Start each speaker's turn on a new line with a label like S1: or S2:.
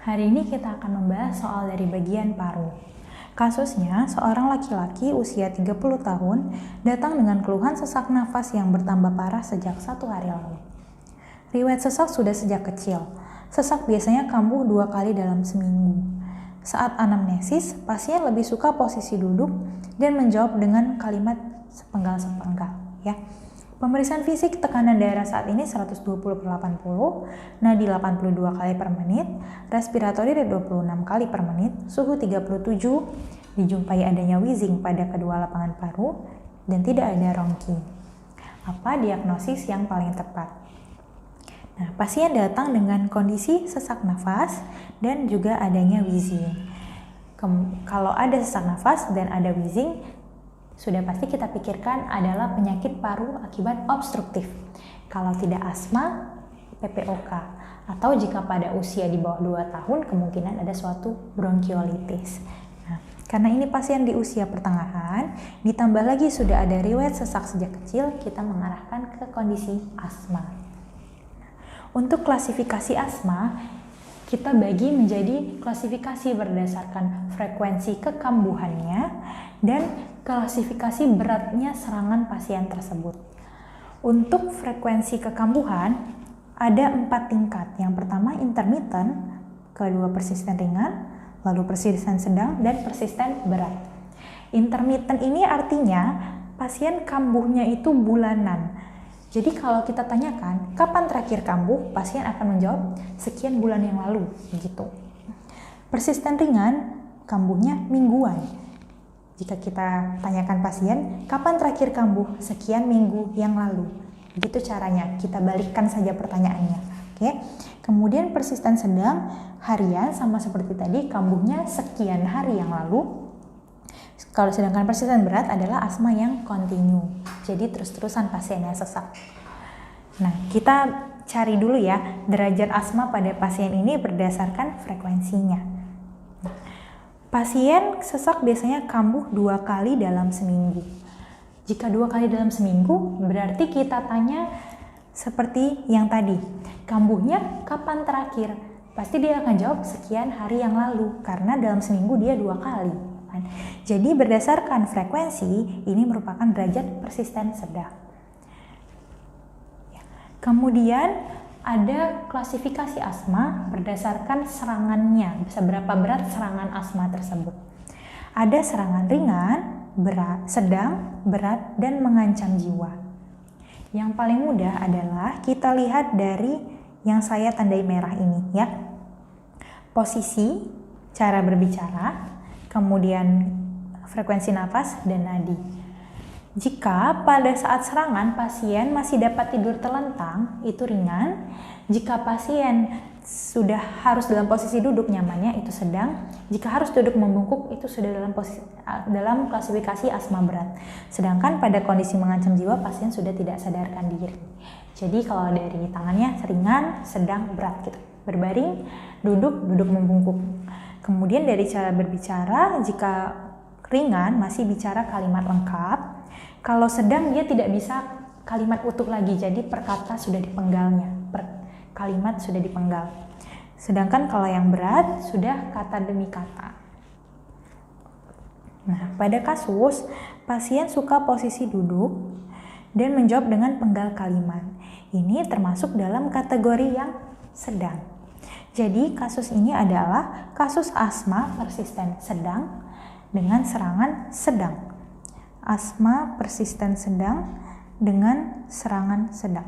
S1: Hari ini kita akan membahas soal dari bagian paru. Kasusnya, seorang laki-laki usia 30 tahun datang dengan keluhan sesak nafas yang bertambah parah sejak 1 hari lalu. Riwayat sesak sudah sejak kecil. Sesak biasanya kambuh 2 kali dalam seminggu. Saat anamnesis, pasien lebih suka posisi duduk dan menjawab dengan kalimat sepenggal-sepenggal. Pemeriksaan fisik tekanan darah saat ini 120/80, nadi 82 kali per menit, respiratori 26 kali per menit, suhu 37, dijumpai adanya wheezing pada kedua lapangan paru, dan tidak ada rongki. Apa diagnosis yang paling tepat? Nah, pasien datang dengan kondisi sesak nafas dan juga adanya wheezing. Kalau ada sesak nafas dan ada wheezing, sudah pasti kita pikirkan adalah penyakit paru akibat obstruktif. Kalau tidak asma, PPOK. Atau jika pada usia di bawah 2 tahun, kemungkinan ada suatu bronkiolitis. Nah, karena ini pasien di usia pertengahan, ditambah lagi sudah ada riwayat sesak sejak kecil, kita mengarahkan ke kondisi asma. Untuk klasifikasi asma, kita bagi menjadi klasifikasi berdasarkan frekuensi kekambuhannya dan klasifikasi beratnya serangan pasien tersebut. Untuk frekuensi kekambuhan ada 4 tingkat. Yang pertama intermittent, kedua persisten ringan, lalu persisten sedang, dan persisten berat. Intermittent ini artinya pasien kambuhnya itu bulanan. Jadi kalau kita tanyakan kapan terakhir kambuh, pasien akan menjawab sekian bulan yang lalu, gitu. Persisten ringan, kambuhnya mingguan. Jika kita tanyakan pasien, kapan terakhir kambuh? Sekian minggu yang lalu. Begitu caranya, kita balikkan saja pertanyaannya. Oke. Kemudian persisten sedang, harian, sama seperti tadi, kambuhnya sekian hari yang lalu. Kalau sedangkan persisten berat adalah asma yang kontinu. Jadi terus-terusan pasiennya sesak. Nah, kita cari dulu ya derajat asma pada pasien ini berdasarkan frekuensinya. Pasien sesak biasanya kambuh 2 kali dalam seminggu. Jika 2 kali dalam seminggu, berarti kita tanya seperti yang tadi. Kambuhnya kapan terakhir? Pasti dia akan jawab sekian hari yang lalu, karena dalam seminggu dia 2 kali. Jadi berdasarkan frekuensi, ini merupakan derajat persisten sedang. Kemudian ada klasifikasi asma berdasarkan serangannya, seberapa berat serangan asma tersebut. Ada serangan ringan, berat, sedang, berat, dan mengancam jiwa. Yang paling mudah adalah kita lihat dari yang saya tandai merah ini ya. Posisi, cara berbicara, kemudian frekuensi nafas, dan nadi. Jika pada saat serangan pasien masih dapat tidur terlentang, itu ringan. Jika pasien sudah harus dalam posisi duduk nyamannya, itu sedang. Jika harus duduk membungkuk, itu sudah dalam klasifikasi asma berat. Sedangkan pada kondisi mengancam jiwa, pasien sudah tidak sadarkan diri. Jadi kalau dari tangannya ringan, sedang, berat gitu. Berbaring, duduk membungkuk. Kemudian dari cara berbicara, jika ringan masih bicara kalimat lengkap. Kalau sedang dia tidak bisa kalimat utuh lagi, jadi perkata sudah dipenggalnya, kalimat sudah dipenggal. Sedangkan kalau yang berat sudah kata demi kata. Nah, pada kasus pasien suka posisi duduk dan menjawab dengan penggal kalimat. Ini termasuk dalam kategori yang sedang. Jadi kasus ini adalah kasus asma persisten sedang dengan serangan sedang. Asma persisten sedang dengan serangan sedang.